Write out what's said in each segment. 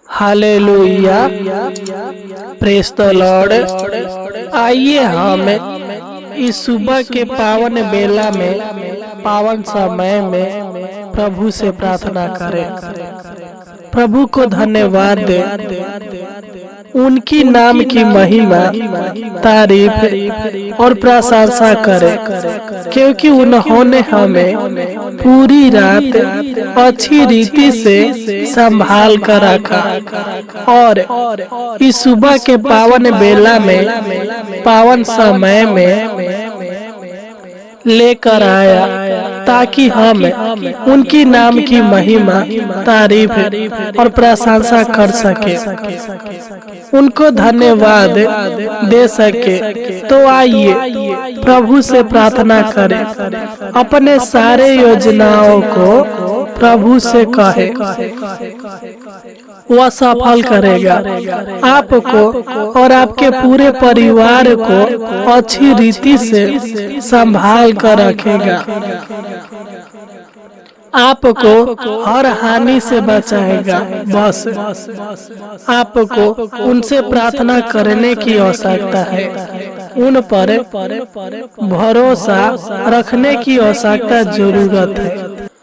Hallelujah, praise the Lord. आइए हम इस सुबह के पावन बेला में, पावन समय में प्रभु से प्रार्थना करें, प्रभु को धन्यवाद दें, उनकी नाम की महिमा, तारीफ और प्रशंसा करें, क्योंकि उन्होंने हमें पूरी रात अच्छी रीति से संभाल कर रखा और इस सुबह के पावन बेला में, पावन समय में लेकर आया, ताकि हम उनकी नाम की महिमा, तारीफ और प्रशंसा कर सके, उनको धन्यवाद दे सके। तो आइए प्रभु से प्रार्थना करें, अपने सारे योजनाओं को प्रभु से कहे, वह सफल करेगा, आपको और आपके पूरे परिवार को अच्छी रीति से संभाल कर रखेगा, आपको हर हानि से बचाएगा। बस आपको उनसे प्रार्थना करने की आवश्यकता है, उन पर भरोसा रखने की आवश्यकता जरूरत है।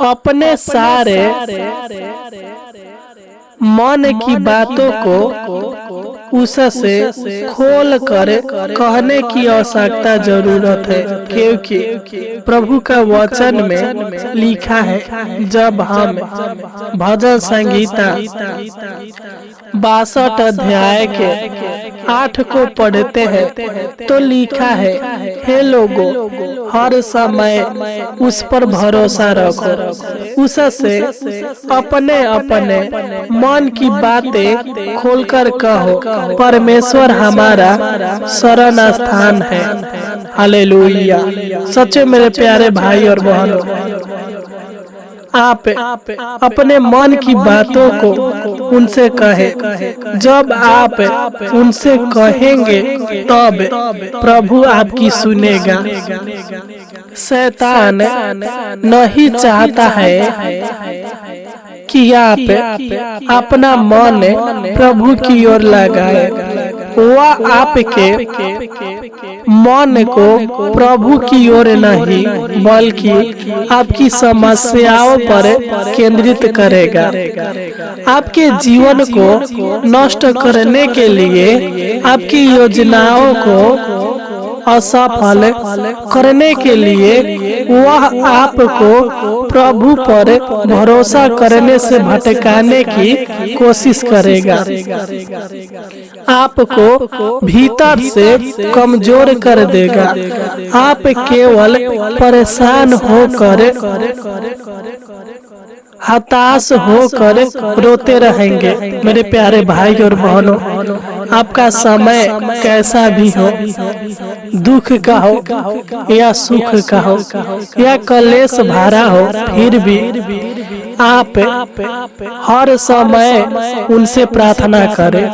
अपने सारे मन की बातों को उससे खोल कर कहने की आवश्यकता जरूरत है, क्योंकि प्रभु का वचन में लिखा है, जब हम भजन संगीता 62 अध्याय के 8 को पढ़ते हैं तो लिखा है, हे लोगों, हर समय उस पर भरोसा रखो, उससे अपने अपने मन की बातें खोलकर कहो, परमेश्वर हमारा शरण स्थान है। हालेलुया। सच्चे मेरे प्यारे भाई और बहनों, आप अपने मन की बातों को उनसे कहे, जब आप उनसे कहेंगे तब प्रभु आपकी सुनेगा। शैतान नहीं चाहता है कि आप अपना मन प्रभु की ओर लगाए, वह आपके मन को प्रभु की ओर नहीं बल्कि आपकी समस्याओं पर केंद्रित करेगा। आपके जीवन को नष्ट करने के लिए, आपकी योजनाओं को असफल करने के लिए वह आपको प्रभु पर भरोसा करने से भटकाने की कोशिश करेगा, आपको भीतर से कमजोर कर देगा। आप केवल परेशान होकर, हताश होकर रोते रहेंगे। मेरे प्यारे भाई और बहनों, आपका समय कैसा भी हो, दुख का हो या सुख का हो या कलेश भरा हो, फिर भी आप हर समय उनसे प्रार्थना करें।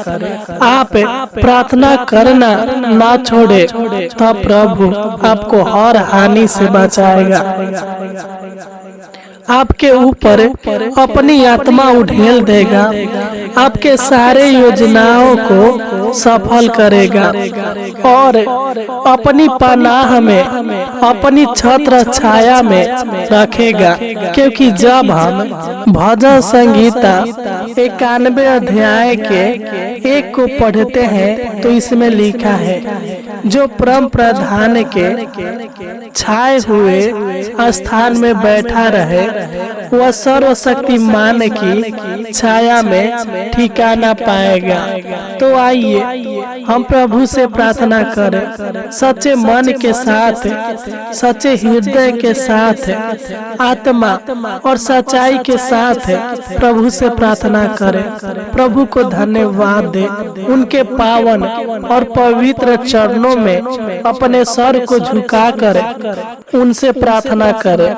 आप प्रार्थना करना ना छोड़े, तब प्रभु आपको हर हानि से बचाएगा, आपके ऊपर अपनी आत्मा उड़ेल देगा, आपके सारे योजनाओं को सफल करेगा और अपनी पनाह में, अपनी छत्र छाया में रखेगा। क्योंकि जब हम भजन संगीता 91 अध्याय के 1 को पढ़ते हैं तो इसमें लिखा है, जो परम प्रधान के छाए हुए स्थान में बैठा रहे, वह सर्वशक्तिमान की छाया में ठिकाना पाएगा। तो आइए हम प्रभु से प्रार्थना करें, सच्चे मन के साथ, सच्चे हृदय के साथ, आत्मा और सच्चाई के साथ प्रभु से प्रार्थना करें। प्रभु को धन्यवाद दे, उनके पावन और पवित्र चरणों में अपने सर को झुका कर उनसे प्रार्थना करें।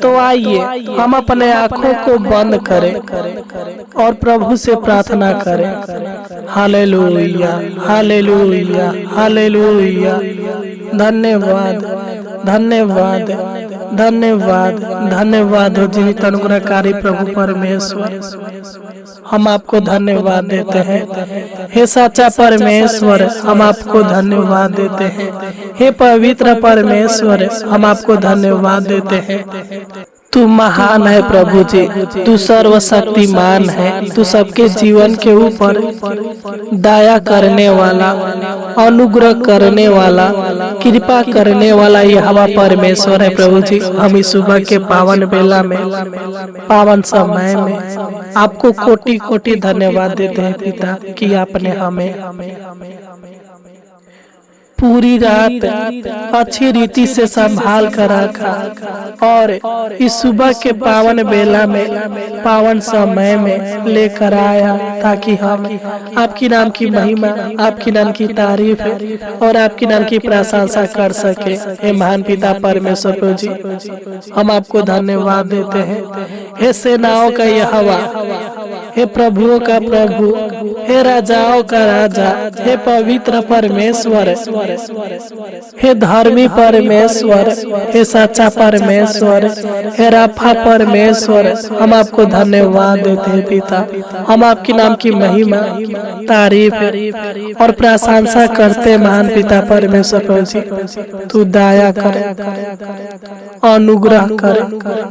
तो आइए हम अपने आँखों को बंद करें और प्रभु से प्रार्थना करें। Hallelujah, hallelujah, hallelujah. धन्यवाद, धन्यवाद, धन्यवाद, धन्यवाद हो जीवित अनुग्रहकारी प्रभु परमेश्वर। हम आपको धन्यवाद देते हैं। हे सच्चा परमेश्वर, हम आपको धन्यवाद देते हैं। हे पवित्र परमेश्वर, हम आपको धन्यवाद देते हैं। तू महान है प्रभु जी, तू सर्वशक्तिमान है। तू सबके जीवन के ऊपर दया करने वाला, अनुग्रह करने वाला, कृपा करने वाला यहोवा परमेश्वर है प्रभु जी। हम इस सुबह के पावन बेला में, पावन समय में आपको कोटि कोटि धन्यवाद देते हैं पिता कि आपने हमें पूरी रात अच्छी रीति से संभाल कर रखा और इस सुबह के पावन बेला में, पावन समय में लेकर आया ताकि हम आपकी नाम की महिमा, आपकी नाम की तारीफ और आपकी नाम की प्रशंसा कर सके। हे महान पिता परमेश्वर जी, हम आपको धन्यवाद देते हैं। हे सेनाओं का यहोवा, हे प्रभुओं का प्रभु, हे राजाओं का राजा, हे पवित्र परमेश्वर, हे धर्मी परमेश्वर, हे सच्चा परमेश्वर, हे राफा परमेश्वर, हम आपको धन्यवाद देते हैं पिता। हम आपके नाम की महिमा, तारीफ और प्रशंसा करते महान पिता परमेश्वर जी। तू दया कर, अनुग्रह कर,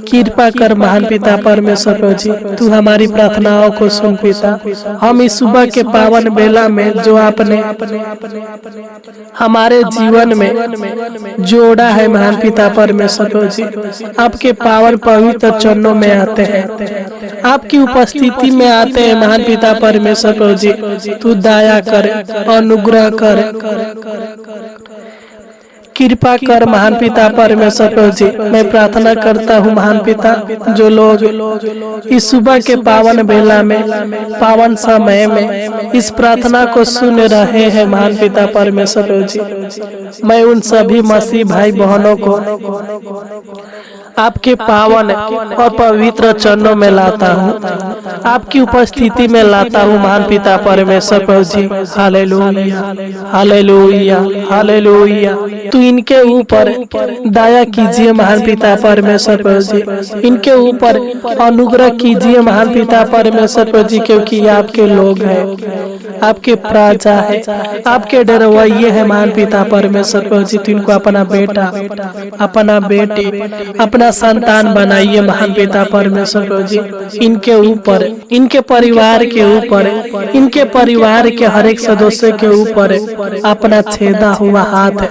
कृपा कर महान पिता परमेश्वर जी। तू हमारी प्रार्थनाओं को सुन पिता। हम इस सुबह के पावन बेला में जो आपने हमारे जीवन में जोड़ा है महान पिता परमेश्वर जी, आपके पावन पवित्र चरणों में आते हैं, आपकी उपस्थिति में आते हैं महान पिता परमेश्वर जी। तू दया कर, अनुग्रह कर, कृपा कर महान पिता परमेश्वर जी। मैं प्रार्थना करता हूँ महान पिता, जो लोग इस सुबह के पावन बेला में, पावन समय में इस प्रार्थना को सुन रहे हैं महान पिता परमेश्वर जी, मैं उन सभी मसीह भाई बहनों को आपके पावन और पवित्र चरणों में लाता हूँ, आपकी उपस्थिति में लाता हूँ महान पिता परमेश्वर जी। Hallelujah, hallelujah, hallelujah. तू इनके ऊपर दया कीजिए महान पिता परमेश्वर जी, इनके ऊपर अनुग्रह कीजिए महान पिता परमेश्वर जी, क्योंकि आपके लोग हैं, आपके प्रजा है, आपके डरवैये है महान पिता परमेश्वर जी। तू इनको अपना बेटा, अपना बेटी, अपना संतान बनाइए महान पिता परमेश्वर जी। इनके ऊपर, इनके परिवार के ऊपर, इनके परिवार के हर एक सदस्य के ऊपर अपना छेदा हुआ हाथ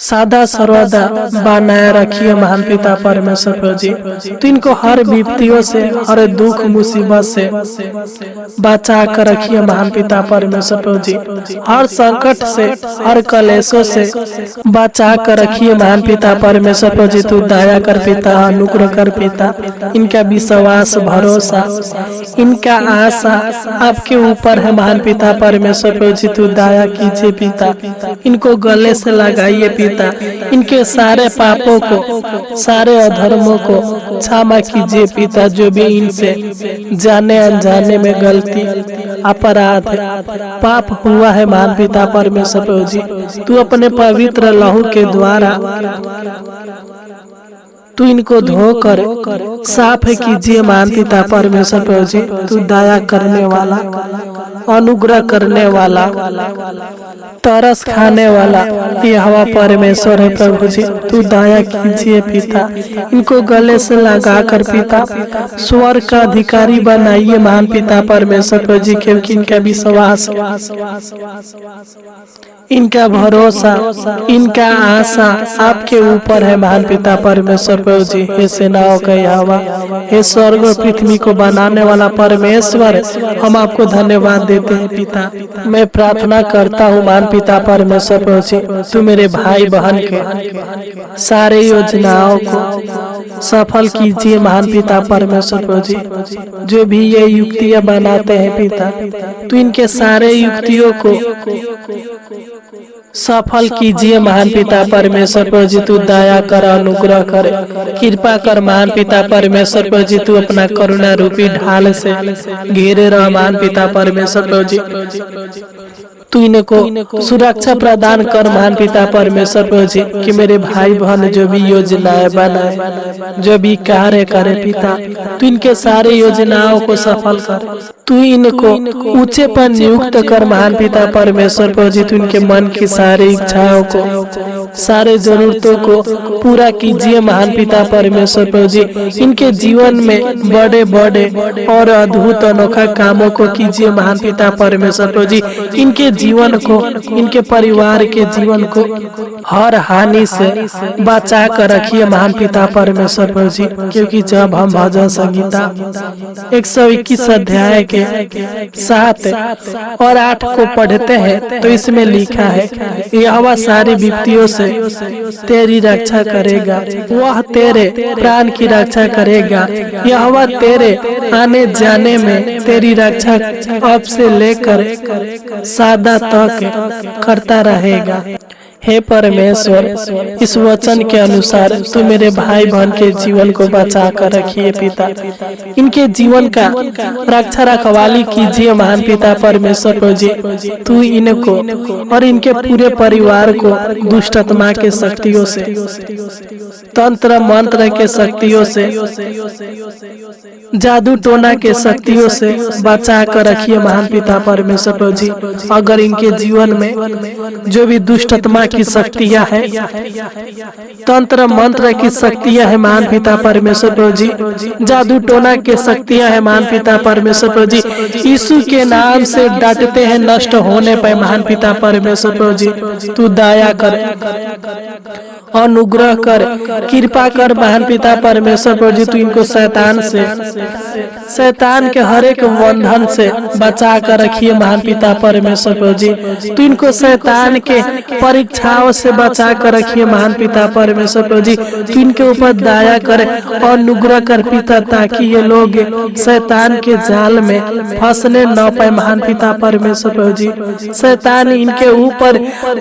सदा सर्वदा बनाए रखिए महान पिता परमेश्वर जी। तो इनको हर विपत्तियों से, हर दुख मुसीबत से बचा कर रखिए महान पिता परमेश्वर जी। हर संकट से, हर कलेशों से बचा कर रखिए महान पिता परमेश्वर जी। तू दया कर पिता, अनुग्रह कर पिता। इनका विश्वास, भरोसा, इनका आशा आपके ऊपर है महान पिता परमेश्वर जी। तू दया कीजिए पिता, इनको गले से लगाइए पिता। इनके सारे पापों को, सारे अधर्मों को क्षमा कीजिए पिता। जो भी इनसे जाने अनजाने में गलती, अपराध, पाप हुआ है महान पिता परमेश्वर जी, तू अपने पवित्र लहू के द्वारा तू इनको धोकर साफ कीजिए महान पिता परमेश्वर जी। तू दया करने वाला, अनुग्रह करने वाला, तरस खाने वाला यहोवा परमेश्वर है प्रभु जी। तू दया कीजिए पिता, इनको गले से लगा कर पिता स्वर्ग का अधिकारी बनाइए महान पिता परमेश्वर जी, क्योंकि इनका विश्वास, इनका भरोसा, इनका आशा आपके ऊपर है महान पिता परमेश्वर जी। हे सेनाओं का यहोवा, हे स्वर्ग और पृथ्वी को बनाने वाला परमेश्वर, हम आपको धन्यवाद देते हैं पिता। मैं प्रार्थना करता हूँ महान पिता परमेश्वर जी, तू मेरे भाई बहन के सारे योजनाओं को सफल कीजिए महान पिता परमेश्वर जी। जो भी ये युक्तियां बनाते हैं पिता, तू इनके सारे युक्तियों को सफल कीजिए महान पिता परमेश्वर जी। तू दया कर, अनुग्रह कर, कृपा कर महान पिता परमेश्वर जी। तू अपना करुणा रूपी ढाल से घेरे रह महान पिता परमेश्वर जी। तू इनको सुरक्षा प्रदान कर महान पिता परमेश्वर प्रभु जी, कि मेरे भाई बहन जो भी योजनाएं बनाए, जो भी कार्य करे पिता, तू इनके सारे योजनाओं को सफल कर। तू इनको ऊंचे पर नियुक्त कर महान पिता परमेश्वर प्रभु जी। तू इनके मन की सारी इच्छाओं को, सारे जरूरतों को पूरा कीजिए महान पिता परमेश्वर प्रभु जी। इनके जीवन में बड़े बड़े और अद्भुत अनोखा कामों को कीजिए महान पिता परमेश्वर प्रभु जी। इनके जीवन को, इनके परिवार के जीवन को हर हानि से बचा कर रखिए महान पिता परमेश्वर प्रभु जी। क्योंकि जब हम भजन संगीता 121 अध्याय के 7 और 8 को पढ़ते हैं तो इसमें लिखा है, यहोवा सारी विपत्तियों से तेरी रक्षा करेगा, वह तेरे प्राण की रक्षा करेगा। यहोवा तेरे आने जाने में तेरी रक्षा अब से लेकर सादा तक करता रहेगा। हे परमेश्वर, इस वचन के अनुसार तू मेरे भाई बहन के जीवन को बचा कर रखिए पिता। इनके जीवन का रक्षा रखवाली कीजिए महान पिता परमेश्वर प्रभु जी। तू इनको और इनके पूरे परिवार को दुष्ट आत्मा के शक्तियों से, तंत्र मंत्र के शक्तियों से, जादू टोना के शक्तियों से बचा कर रखिए महान पिता परमेश्वर प्रभु जी। अगर इनके जीवन में जो भी दुष्ट आत्मा की शक्तियां है, तंत्र मंत्र की शक्तियां है महान पिता परमेश्वर प्रभु जी, जादू टोना के शक्तियां है महान पिता परमेश्वर प्रभु जी, यीशु के नाम से डांटते हैं नष्ट होने पर महान पिता परमेश्वर प्रभु जी। तू दया कर, अनुग्रह कर, कृपा कर महान पिता परमेश्वर प्रभु जी। तू इनको शैतान के हर एक बंधन से बचा कर रखिए महान पिता परमेश्वर प्रभु जी। तू इनको शैतान के परीक्षाओं से बचा कर रखिए महान पिता परमेश्वर प्रभु जी। तू इनके ऊपर दया करे और अनुग्रह कर पिता, ताकि ये लोग शैतान के जाल में फंसने न पाए महान पिता परमेश्वर प्रभु जी। शैतान इनके ऊपर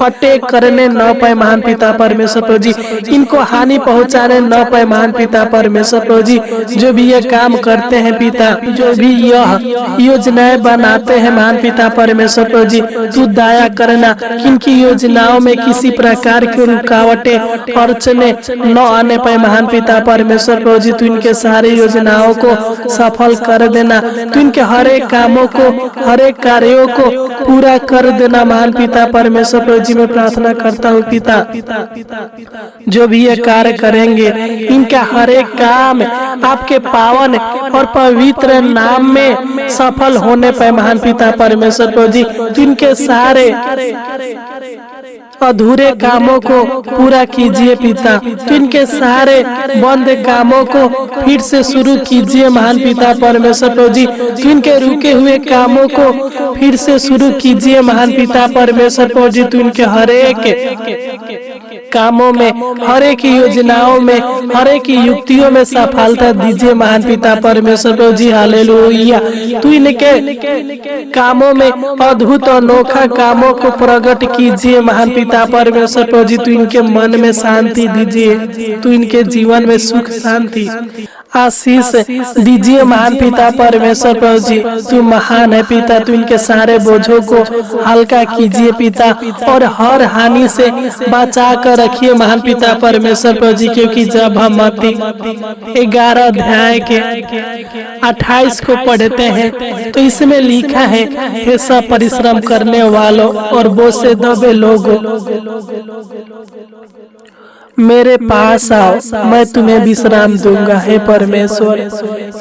अटैक करने न पाए महान पिता परमेश्वर प्रभु जी, इनको हानि पहुंचाने न पाए महान पिता परमेश्वर प्रभु जी। जो भी ये काम करते हैं पिता, जो भी यह योजनाएं बनाते हैं महान पिता परमेश्वर प्रभु जी, तू दया करना कि इनकी योजनाओं में किसी प्रकार की रुकावटें अड़चने न आने पाए महान पिता परमेश्वर प्रभु जी। तू इनके सारे योजनाओं को सफल कर देना, तू इनके हर एक कामों को, हर एक कार्यों को पूरा कर देना महान पिता परमेश्वर प्रभु जी। मैं प्रार्थना करता हूँ पिता, जो भी ये कार्य करेंगे इनका हर एक काम आपके पावन और पवित्र नाम में सफल होने पर महान पिता परमेश्वर प्रभु जी। तो इनके सारे अधूरे कामों को पूरा कीजिए पिता, तो इनके सारे बंद कामों को फिर से शुरू कीजिए महान पिता परमेश्वर प्रभु जी। तो इनके रुके हुए कामों को फिर से शुरू कीजिए महान पिता परमेश्वर प्रभु जी। तो इनके हर एक कामों में, हर एक योजनाओं में, हर एक युक्तियों में सफलता दीजिए महान पिता परमेश्वर प्रभु जी। हालेलुया। तू इनके कामों में अद्भुत अनोखा कामों को प्रकट कीजिए महान पिता परमेश्वर प्रभु जी। तू इनके मन में शांति दीजिए, तू इनके जीवन में सुख शांति आशीष दीजिए महान पिता परमेश्वर प्रभु जी। तू महान है पिता, तू इनके सारे बोझों को हल्का कीजिए पिता, और हर हानि से बचा कर रखिए महान पिता परमेश्वर प्रभु जी। क्योंकि जब हम मत्ती 11 अध्याय के 28 को पढ़ते हैं तो इसमें लिखा है, हे सब परिश्रम करने वालों और बोझ से दबे लोगों, मेरे पास आओ, मैं तुम्हें विश्राम दूंगा। हे परमेश्वर,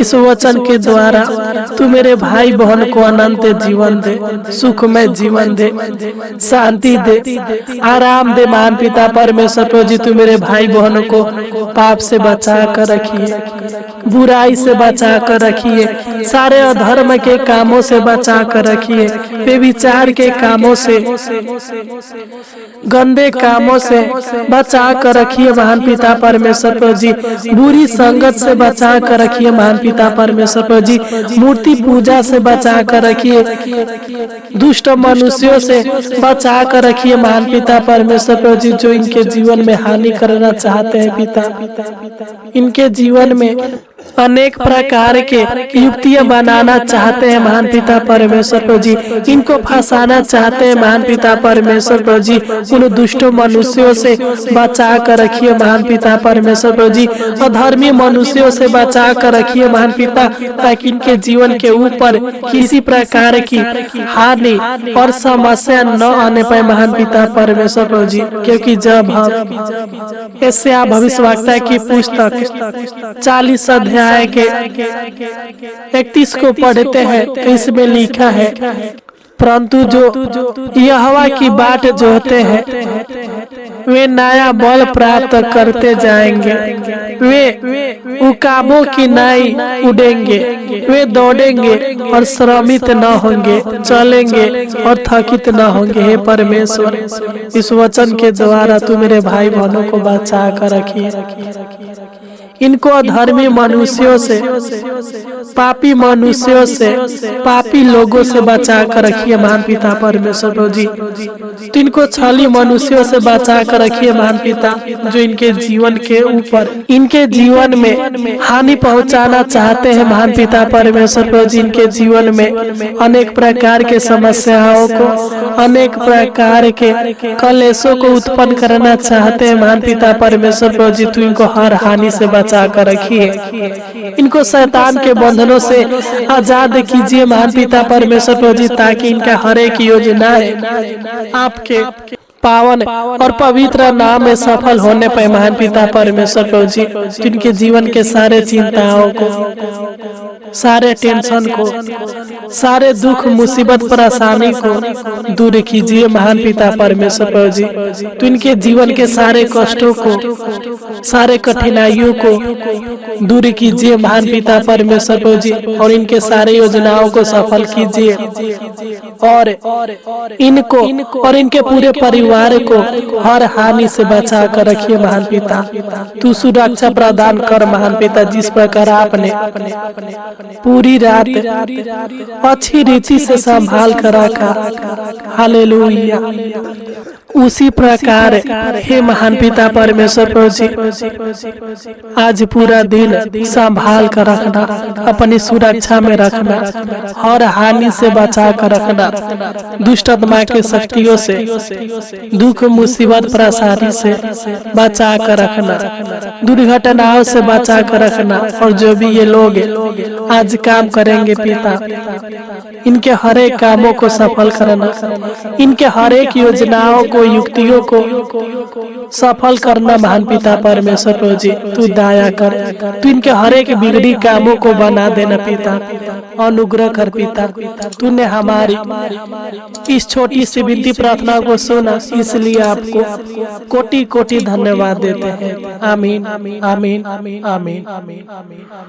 इस वचन के द्वारा तू मेरे भाई बहन को अनंत जीवन दे, सुखमय जीवन दे, शांति दे, आराम दे महान पिता परमेश्वर प्रभु जी। तू मेरे भाई बहनों को पाप से बचा कर रखिए, बुराई से बचा कर रखिए, सारे अधर्म के कामों से बचा कर रखिए, बेविचार के कामों से, गंदे कामों से बचा कर रखिए महान पिता परमेश्वर प्रभु जी। बुरी संगत से बचा कर रखिए महान पिता परमेश्वर प्रभु जी। मूर्ति पूजा से बचा कर रखिए, दुष्ट मनुष्यों से बचा कर रखिए महान पिता परमेश्वर प्रभु जी, जो इनके जीवन में हानि करना चाहते हैं पिता। इनके जीवन में अनेक प्रकार के युक्तियां बनाना चाहते हैं महान पिता परमेश्वर प्रभु जी, इनको फंसाना चाहते हैं महान पिता परमेश्वर प्रभु जी। उन दुष्ट मनुष्यों से बचा कर रखिए महान पिता परमेश्वर प्रभु जी, अधर्मी मनुष्यों से बचा कर रखिए महान पिता, ताकि इनके जीवन के ऊपर किसी प्रकार की हानि और समस्या न आने पाए महान पिता परमेश्वर प्रभु जी। क्योंकि जब हम यशायाह भविष्यवक्ता की पुस्तक 40 अध्याय के 31 को पढ़ते हैं तो इसमें लिखा है, परंतु जो यहोवा की बाट जोहते हैं वे नया बल प्राप्त करते जाएंगे, वे उकाबों की नाई उड़ेंगे, वे दौड़ेंगे और श्रमित न होंगे, चलेंगे और थकित न होंगे। हे परमेश्वर, इस वचन के द्वारा तू मेरे भाई बहनों को बचा कर रखिए, इनको अधर्मी मनुष्यों से, पापी मनुष्यों से, पापी लोगों से बचा कर रखिए महान पिता परमेश्वर प्रभु जी। तो इनको छली मनुष्यों से बचा कर रखिए महान पिता, जो इनके जीवन के ऊपर, इनके जीवन में हानि पहुंचाना चाहते हैं महान पिता परमेश्वर प्रभु जी। इनके जीवन में अनेक प्रकार के समस्याओं को, अनेक प्रकार के कलेशों को उत्पन्न करना चाहते हैं महान पिता परमेश्वर प्रभु जी। तू इनको हर हानि से बचा कर रखिए, इनको शैतान के बंधनों से आजाद कीजिए महान पिता परमेश्वर प्रभु जी, ताकि इनका हर एक योजना आपके पावन और पवित्र नाम में सफल होने पर महान पिता परमेश्वर प्रभु जी। जिनके जीवन के सारे चिंताओं को, सारे टेंशन को, सारे दुख मुसीबत परेशानी को दूर कीजिए महान पिता परमेश्वर प्रभु जी। तो इनके जीवन के सारे कष्टों को, सारे कठिनाइयों को दूर कीजिए महान पिता परमेश्वर प्रभु जी, और इनके सारे योजनाओं को सफल कीजिए, और इनको और इनके पूरे परिवार को हर हानि से बचा कर रखिए महान पिता। तू सुरक्षा प्रदान कर महान पिता, जिस प्रकार आपने पूरी रात अच्छी रीति से संभाल कर रखा। हालेलुया। उसी प्रकार हे महान पिता परमेश्वर प्रभु जी, आज पूरा दिन संभाल कर रखना, अपनी सुरक्षा में रखना, हर हानि से बचा कर रखना, दुष्ट आत्मा के शक्तियों से, दुख मुसीबत परेशानी से बचा कर रखना, दुर्घटनाओं से बचा कर रखना। और जो भी ये लोग आज काम करेंगे पिता, इनके हर एक कामों को सफल करना, इनके हर एक योजनाओं को, युक्तियों को सफल करना महान पिता परमेश्वर प्रभु जी। तू दया कर, तू इनके हर एक बिगड़ी कामों को बना देना पिता, अनुग्रह कर पिता। तूने हमारी इस छोटी सी विनती प्रार्थना को सुना, इसलिए आपको कोटि कोटि धन्यवाद देते हैं। आमीन, आमीन, आमीन, आमीन।